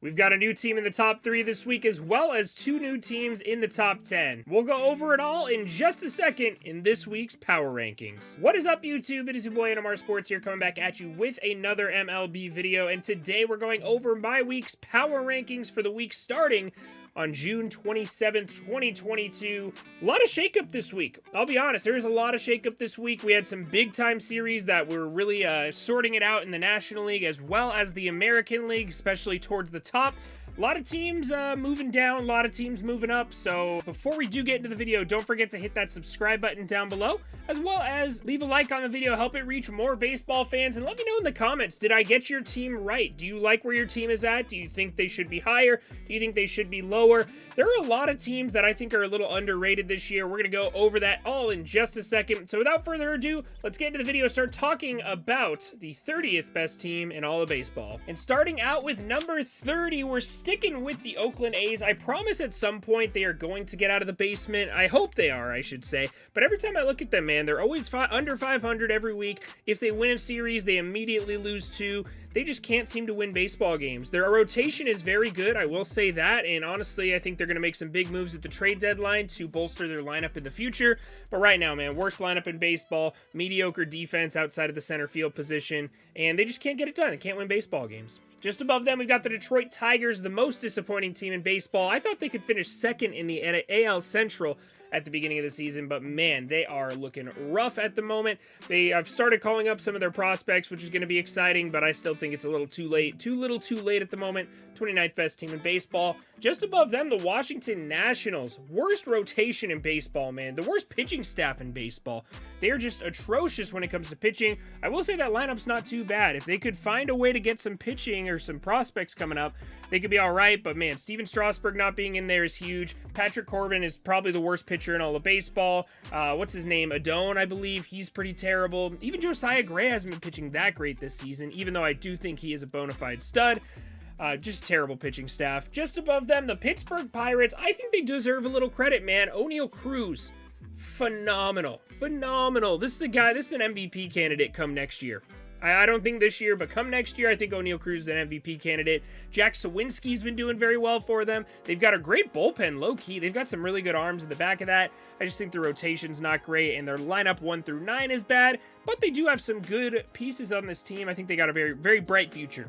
We've got a new team in the top 3 this week, as well as 2 new teams in the top 10. We'll go over it all in just a second in this week's Power Rankings. What is up, YouTube? It is your boy NMRsports here, coming back at you with another MLB video, and today we're going over my week's Power Rankings for the week starting on June 27th, 2022. A lot of shakeup this week. I'll be honest, there is a lot of shakeup this week. We had some big-time series that were really sorting it out in the National League as well as the American League, especially towards the top. A lot of teams moving down, a lot of teams moving up. So before we do get into the video, don't forget to hit that subscribe button down below, as well as leave a like on the video, help it reach more baseball fans, and let me know in the comments, did I get your team right? Do you like where your team is at? Do you think they should be higher? Do you think they should be lower? There are a lot of teams that I think are a little underrated this year. We're going to go over that all in just a second. So without further ado, let's get into the video, start talking about the 30th best team in all of baseball. And starting out with number 30, we're sticking with the Oakland A's. I promise at some point they are going to get out of the basement. I hope they are, I should say. But every time I look at them, man, they're always under 500 every week. If they win a series, they immediately lose 2. They just can't seem to win baseball games. Their rotation is very good, I will say that, and honestly, I think they're going to make some big moves at the trade deadline to bolster their lineup in the future. But right now, man, worst lineup in baseball, mediocre defense outside of the center field position, and they just can't get it done. They can't win baseball games. Just above them, we've got the Detroit Tigers, the most disappointing team in baseball. I thought they could finish second in the AL Central at the beginning of the season, but man, they are looking rough at the moment. I've started calling up some of their prospects, which is going to be exciting, but I still think it's a little too late. Too late at the moment. 29th best team in baseball. Just above them, the Washington Nationals. Worst rotation in baseball, man. The worst pitching staff in baseball. They are just atrocious when it comes to pitching. I will say that lineup's not too bad. If they could find a way to get some pitching or some prospects coming up, they could be all right, but man, Steven Strasburg not being in there is huge. Patrick Corbin is probably the worst pitcher in all of baseball. What's his name? Adone, I believe. He's pretty terrible. Even Josiah Gray hasn't been pitching that great this season, even though I do think he is a bona fide stud. Just terrible pitching staff. Just above them, the Pittsburgh Pirates. I think they deserve a little credit, man. O'Neal Cruz, phenomenal. This is a guy, this is an MVP candidate come next year. I don't think this year, but come next year, I think O'Neal Cruz is an MVP candidate. Jack Sawinski's been doing very well for them. They've got a great bullpen, low-key. They've got some really good arms in the back of that. I just think the rotation's not great, and their lineup 1 through 9 is bad, but they do have some good pieces on this team. I think they got a very, very bright future.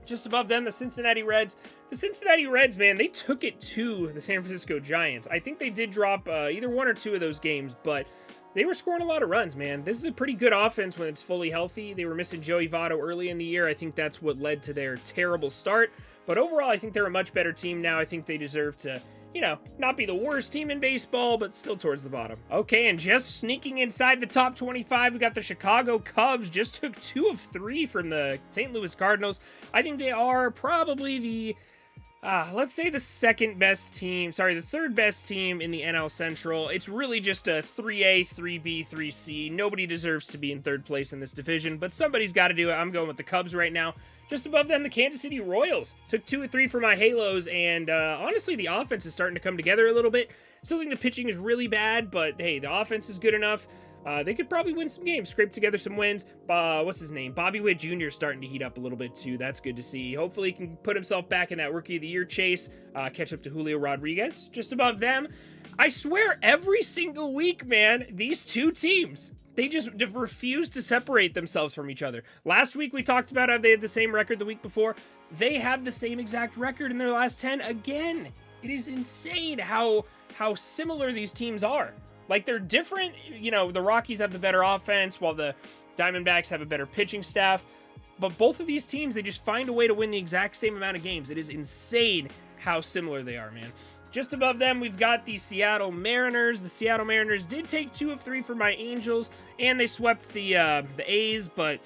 Just above them, the Cincinnati Reds. The Cincinnati Reds, man, they took it to the San Francisco Giants. I think they did drop either 1 or 2 of those games, but they were scoring a lot of runs, man. This is a pretty good offense when it's fully healthy. They were missing Joey Votto early in the year. I think that's what led to their terrible start. But overall, I think they're a much better team now. I think they deserve to, you know, not be the worst team in baseball, but still towards the bottom. Okay, and just sneaking inside the top 25, we got the Chicago Cubs. Just took 2 of 3 from the St. Louis Cardinals. I think they are probably the let's say the third best team in the NL Central. It's really just a 3A, 3B, 3C. Nobody deserves to be in third place in this division, but somebody's got to do it. I'm going with the Cubs right now. Just above them, the Kansas City Royals. Took 2 of 3 for my Halos, and honestly, the offense is starting to come together a little bit. Still think the pitching is really bad, but hey, the offense is good enough. They could probably win some games, scrape together some wins. What's his name? Bobby Witt Jr. is starting to heat up a little bit too. That's good to see. Hopefully he can put himself back in that Rookie of the Year chase, catch up to Julio Rodriguez. Just above them, I swear every single week, man, these 2 teams, they just refuse to separate themselves from each other. Last week we talked about how they had the same record the week before. They have the same exact record in their last 10 again. It is insane how similar these teams are. Like, they're different. You know, the Rockies have the better offense, while the Diamondbacks have a better pitching staff. But both of these teams, they just find a way to win the exact same amount of games. It is insane how similar they are, man. Just above them, we've got the Seattle Mariners. The Seattle Mariners did take 2 of 3 for my Angels, and they swept the A's, but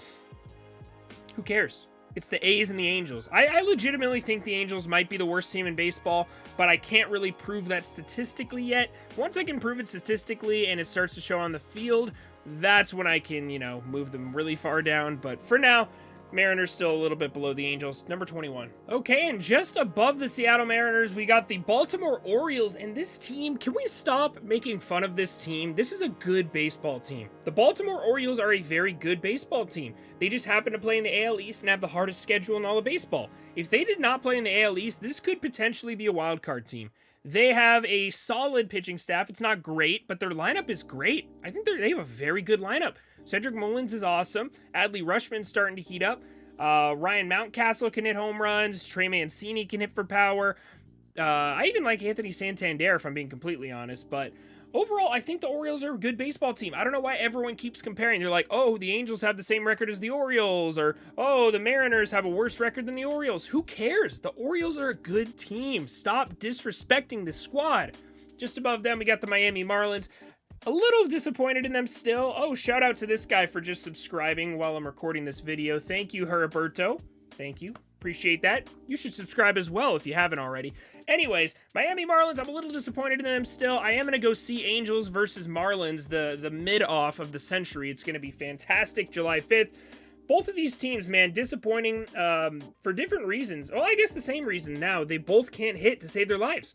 who cares? It's the A's and the Angels. I legitimately think the Angels might be the worst team in baseball, but I can't really prove that statistically yet. Once I can prove it statistically and it starts to show on the field, that's when I can, you know, move them really far down. But for now, Mariners still a little bit below the Angels, number 21. Okay, and just above the Seattle Mariners, we got the Baltimore Orioles, and this team, can we stop making fun of this team? This is a good baseball team. The Baltimore Orioles are a very good baseball team. They just happen to play in the AL East and have the hardest schedule in all of baseball. If they did not play in the AL East, this could potentially be a wild card team. They have a solid pitching staff. It's not great, but their lineup is great. I think they have a very good lineup. Cedric Mullins is awesome. Adley Rutschman's starting to heat up. Ryan Mountcastle can hit home runs. Trey Mancini can hit for power. I even like Anthony Santander, if I'm being completely honest. But overall, I think the Orioles are a good baseball team. I don't know why everyone keeps comparing. They're like, oh, the Angels have the same record as the Orioles. Or, oh, the Mariners have a worse record than the Orioles. Who cares? The Orioles are a good team. Stop disrespecting the squad. Just above them, we got the Miami Marlins. A little disappointed in them still. Oh, shout out to this guy for just subscribing while I'm recording this video. Thank you, Heriberto. Thank you. Appreciate that. You should subscribe as well if you haven't already. Anyways, Miami Marlins, I'm a little disappointed in them still. I am going to go see Angels versus Marlins, the mid-off of the century. It's going to be fantastic, July 5th. Both of these teams, man, disappointing for different reasons. Well, I guess the same reason now. They both can't hit to save their lives.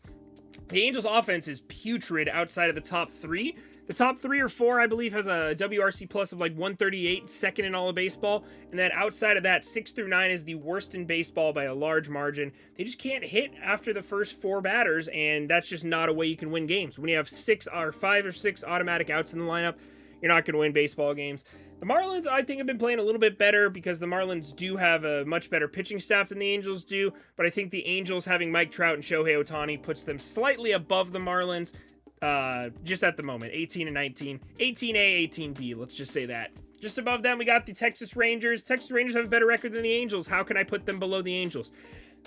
The Angels' offense is putrid outside of the top three. The top 3 or 4, I believe, has a WRC plus of like 138, second in all of baseball. And then outside of that, 6 through 9 is the worst in baseball by a large margin. They just can't hit after the first 4 batters, and that's just not a way you can win games. When you have 5 or 6 automatic outs in the lineup, you're not going to win baseball games. The Marlins, I think, have been playing a little bit better because the Marlins do have a much better pitching staff than the Angels do. But I think the Angels having Mike Trout and Shohei Ohtani puts them slightly above the Marlins. Just at the moment, 18 and 19, 18A, 18B, let's just say that. Just above them, we got the Texas Rangers. Texas Rangers have a better record than the Angels. How can I put them below the Angels?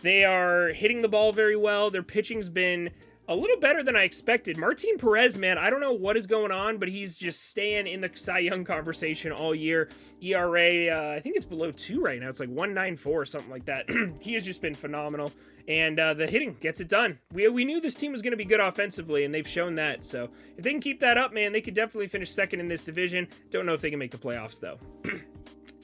They are hitting the ball very well. Their pitching's been a little better than I expected. Martin Perez, man, I don't know what is going on, but he's just staying in the Cy Young conversation all year. ERA, I think it's below 2 right now. It's like 1.94 or something like that. He has just been phenomenal. And the hitting gets it done. We knew this team was going to be good offensively, and they've shown that. So if they can keep that up, man, they could definitely finish second in this division. Don't know if they can make the playoffs, though.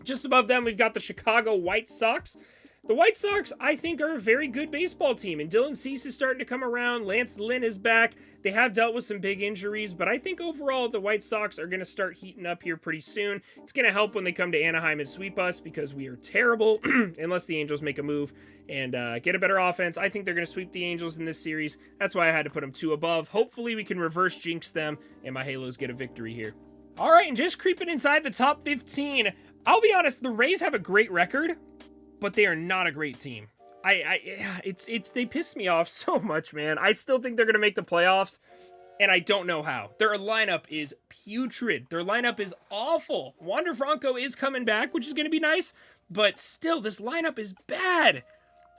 Just above them, we've got the Chicago White Sox. The White Sox, I think, are a very good baseball team, and Dylan Cease is starting to come around. Lance Lynn is back. They have dealt with some big injuries, but I think overall the White Sox are going to start heating up here pretty soon. It's going to help when they come to Anaheim and sweep us because we are terrible unless the Angels make a move and get a better offense. I think they're going to sweep the Angels in this series. That's why I had to put them 2 above. Hopefully we can reverse jinx them and my Halos get a victory here. All right, and just creeping inside the top 15, I'll be honest, the Rays have a great record, but they are not a great team. They piss me off so much, man. I still think they're going to make the playoffs, and I don't know how. Their lineup is putrid. Their lineup is awful. Wander Franco is coming back, which is going to be nice, but still, this lineup is bad.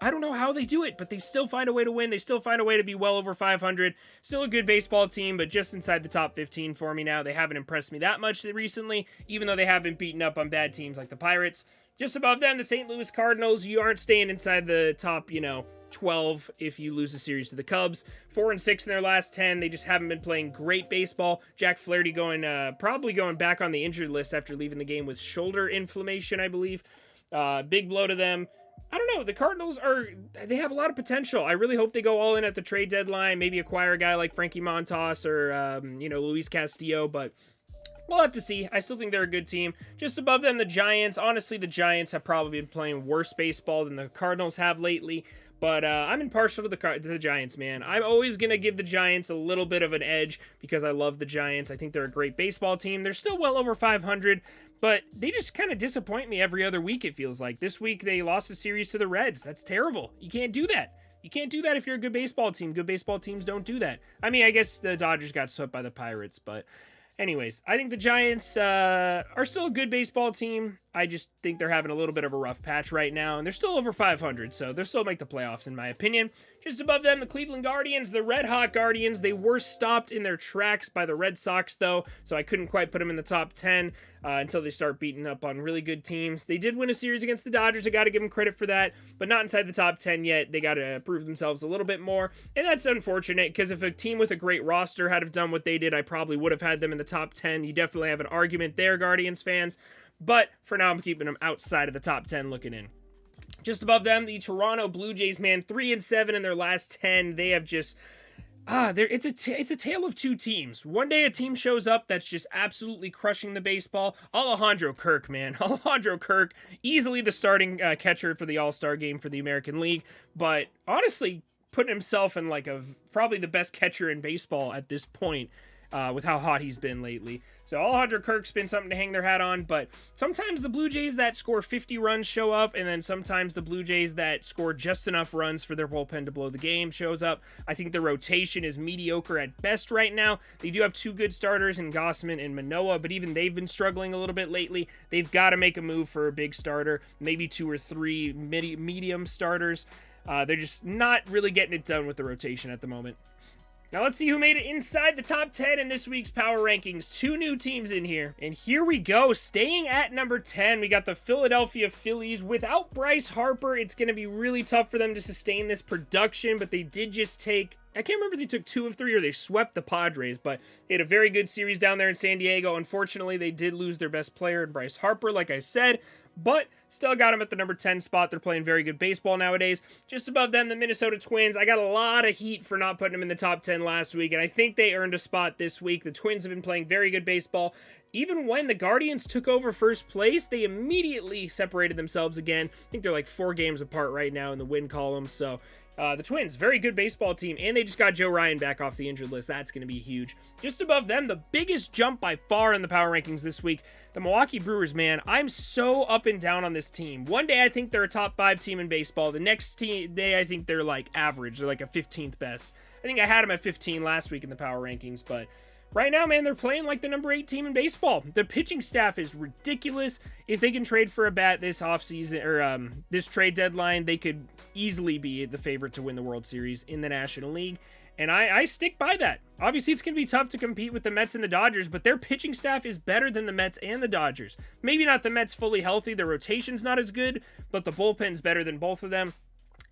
I don't know how they do it, but they still find a way to win. They still find a way to be well over 500. Still a good baseball team, but just inside the top 15 for me now. They haven't impressed me that much recently, even though they have been beaten up on bad teams like the Pirates. Just above them, the St. Louis Cardinals. You aren't staying inside the top, 12 if you lose a series to the Cubs. 4-6 in their last 10. They just haven't been playing great baseball. Jack Flaherty probably going back on the injured list after leaving the game with shoulder inflammation, I believe. Big blow to them. I don't know. The Cardinals they have a lot of potential. I really hope they go all in at the trade deadline. Maybe acquire a guy like Frankie Montas or, Luis Castillo, but we'll have to see. I still think they're a good team. Just above them, the Giants. Honestly, the Giants have probably been playing worse baseball than the Cardinals have lately. But I'm impartial to the Giants, man. I'm always going to give the Giants a little bit of an edge because I love the Giants. I think they're a great baseball team. They're still well over 500, but they just kind of disappoint me every other week, it feels like. This week, they lost a series to the Reds. That's terrible. You can't do that. You can't do that if you're a good baseball team. Good baseball teams don't do that. I mean, I guess the Dodgers got swept by the Pirates, but anyways, I think the Giants are still a good baseball team. I just think they're having a little bit of a rough patch right now, and they're still over 500, so they'll still make the playoffs, in my opinion. Just above them, the Cleveland Guardians, the Red Hot Guardians. They were stopped in their tracks by the Red Sox, though, so I couldn't quite put them in the top 10 until they start beating up on really good teams. They did win a series against the Dodgers. I got to give them credit for that, but not inside the top 10 yet. They got to prove themselves a little bit more, and that's unfortunate, because if a team with a great roster had have done what they did, I probably would have had them in the top 10. You definitely have an argument there, Guardians fans. but for now I'm keeping them outside of the top 10 looking in. Just above them, the Toronto Blue Jays, man, 3-7 in their last 10. They have just it's a tale of two teams. One day a team shows up that's just absolutely crushing the baseball. Alejandro Kirk, man. Alejandro Kirk, easily the starting catcher for the All-Star game for the American League, but honestly putting himself in like probably the best catcher in baseball at this point. With how hot he's been lately. So Alejandro Kirk's been something to hang their hat on, but sometimes the Blue Jays that score 50 runs show up, and then sometimes the Blue Jays that score just enough runs for their bullpen to blow the game shows up. I think the rotation is mediocre at best right now. They do have two good starters in Gausman and Manoah, but even they've been struggling a little bit lately. They've got to make a move for a big starter, maybe two or three medium starters. They're just not really getting it done with the rotation at the moment. Now let's see who made it inside the top 10 in this week's Power Rankings. Two new teams in here. And here we go. Staying at number 10, we got the Philadelphia Phillies. Without Bryce Harper, it's going to be really tough for them to sustain this production, but they did just take... I can't remember if they took 2 of 3 or they swept the Padres, but they had a very good series down there in San Diego. Unfortunately, they did lose their best player in Bryce Harper, like I said, but still got them at the number 10 spot. They're playing very good baseball nowadays. Just above them, the Minnesota Twins. I got a lot of heat for not putting them in the top 10 last week, and I think they earned a spot this week. The Twins have been playing very good baseball. Even when the Guardians took over first place, they immediately separated themselves again. I think they're like 4 games apart right now in the win column, so... the Twins, very good baseball team, and they just got Joe Ryan back off the injured list. That's going to be huge. Just above them, the biggest jump by far in the Power Rankings this week, the Milwaukee Brewers, man. I'm so up and down on this team. One day I think they're a top 5 team in baseball. The next day I think they're like average. They're like a 15th best. I think I had them at 15 last week in the Power Rankings, but... right now, man, they're playing like the number 8 team in baseball. The pitching staff is ridiculous. If they can trade for a bat this offseason, or this trade deadline, they could easily be the favorite to win the World Series in the National League. And I stick by that. Obviously, it's going to be tough to compete with the Mets and the Dodgers, but their pitching staff is better than the Mets and the Dodgers. Maybe not the Mets fully healthy. Their rotation's not as good, but the bullpen's better than both of them.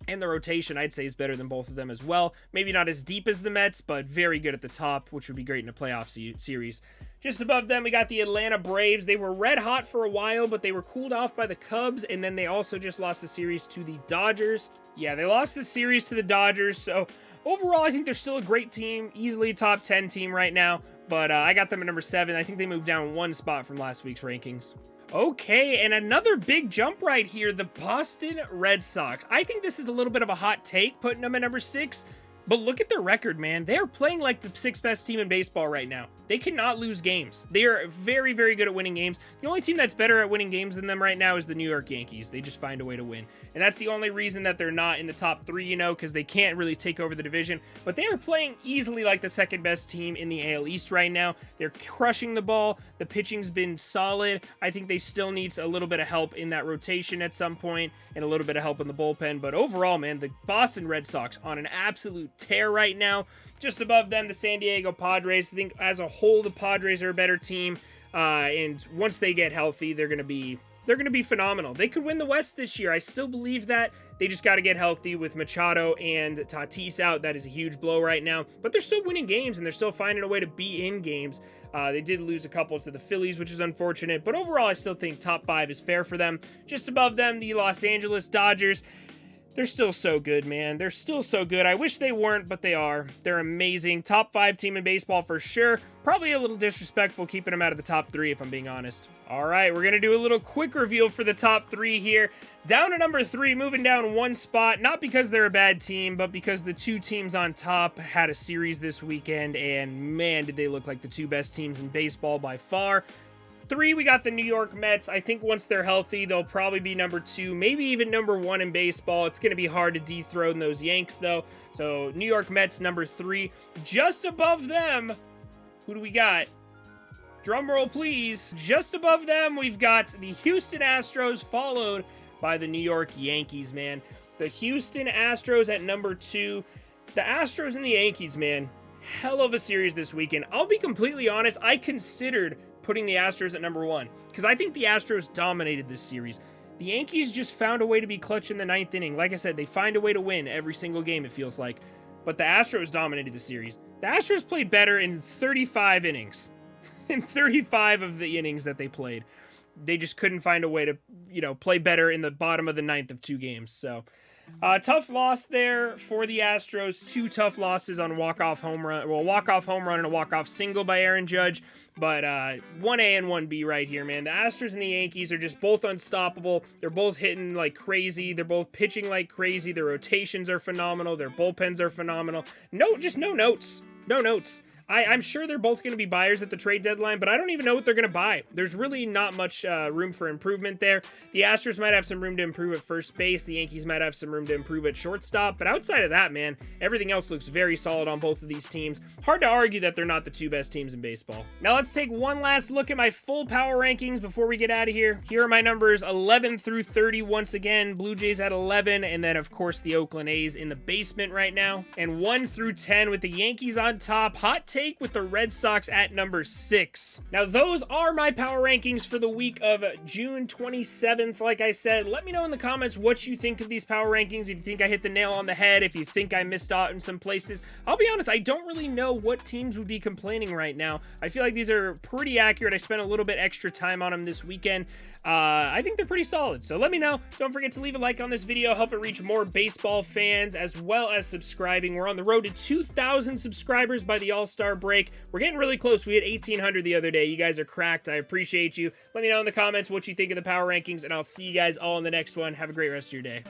And the rotation, I'd say, is better than both of them as well. Maybe not as deep as the Mets, but very good at the top, which would be great in a playoff series. Just above them, we got the Atlanta Braves. They were red hot for a while, but they were cooled off by the Cubs, and then they also just lost the series to the Dodgers. Yeah, they lost the series to the Dodgers, so overall, I think they're still a great team, easily a top 10 team right now, but I got them at number 7. I think they moved down 1 spot from last week's rankings. Okay, and another big jump right here, the Boston Red Sox. I think this is a little bit of a hot take, putting them at number 6, but look at their record, man. They're playing like the 6th best team in baseball right now. They cannot lose games. They are very, very good at winning games. The only team that's better at winning games than them right now is the New York Yankees. They just find a way to win. And that's the only reason that they're not in the top 3, you know, because they can't really take over the division. But they are playing easily like the 2nd best team in the AL East right now. They're crushing the ball. The pitching's been solid. I think they still need a little bit of help in that rotation at some point and a little bit of help in the bullpen. But overall, man, the Boston Red Sox on an absolute tear right now. Just above them, the San Diego Padres. I think as a whole, the Padres are a better team. And once they get healthy, they're going to be phenomenal. They could win the West this year. I still believe that. They just got to get healthy with Machado and Tatis out. That is a huge blow right now. But they're still winning games, and they're still finding a way to be in games. They did lose a couple to the Phillies, which is unfortunate. But overall, I still think top 5 is fair for them. Just above them, the Los Angeles Dodgers. They're still so good, man. They're still so good. I wish they weren't, but they are. They're amazing. Top 5 team in baseball for sure. Probably a little disrespectful keeping them out of the top 3, if I'm being honest. All right, we're going to do a little quick reveal for the top 3 here. Down to number 3, moving down 1 spot. Not because they're a bad team, but because the 2 teams on top had a series this weekend, and man, did they look like the 2 best teams in baseball by far. 3, we got the New York Mets. I think once they're healthy, they'll probably be number 2, maybe even number 1 in baseball. It's going to be hard to dethrone those Yanks, though. So, New York Mets, number 3. Just above them, who do we got? Drum roll, please. Just above them, we've got the Houston Astros, followed by the New York Yankees, man. The Houston Astros at number 2. The Astros and the Yankees, man. Hell of a series this weekend. I'll be completely honest, I considered putting the Astros at number 1, because I think the Astros dominated this series. The Yankees just found a way to be clutch in the 9th inning. Like I said, they find a way to win every single game, it feels like. But the Astros dominated the series. The Astros played better in 35 innings. In 35 of the innings that they played. they just couldn't find a way to, play better in the bottom of the ninth of 2 games. So tough loss there for the Astros. 2 tough losses on walk-off home run. Well, walk-off home run and a walk-off single by Aaron Judge. But 1A and 1B right here, man. The Astros and the Yankees are just both unstoppable. They're both hitting like crazy. They're both pitching like crazy. Their rotations are phenomenal. Their bullpens are phenomenal. Just no notes. No notes. I'm sure they're both going to be buyers at the trade deadline, but I don't even know what they're going to buy. There's really not much room for improvement there. The Astros might have some room to improve at first base. The Yankees might have some room to improve at shortstop. But outside of that, man, everything else looks very solid on both of these teams. Hard to argue that they're not the 2 best teams in baseball. Now let's take one last look at my full power rankings before we get out of here. Here are my numbers 11 through 30 once again. Blue Jays at 11, and then, of course, the Oakland A's in the basement right now. And 1 through 10 with the Yankees on top. Hot take with the Red Sox at number 6. Now, those are my power rankings for the week of June 27th. Like I said, let me know in the comments what you think of these power rankings. If you think I hit the nail on the head, if you think I missed out in some places. I'll be honest, I don't really know what teams would be complaining right now. I feel like these are pretty accurate. I spent a little bit extra time on them this weekend. I think they're pretty solid. So let me know. Don't forget to leave a like on this video. Help it reach more baseball fans, as well as subscribing. We're on the road to 2,000 subscribers by the All-Star break. We're getting really close. We had 1,800 the other day. You guys are cracked. I appreciate you. Let me know in the comments what you think of the power rankings, and I'll see you guys all in the next one. Have a great rest of your day.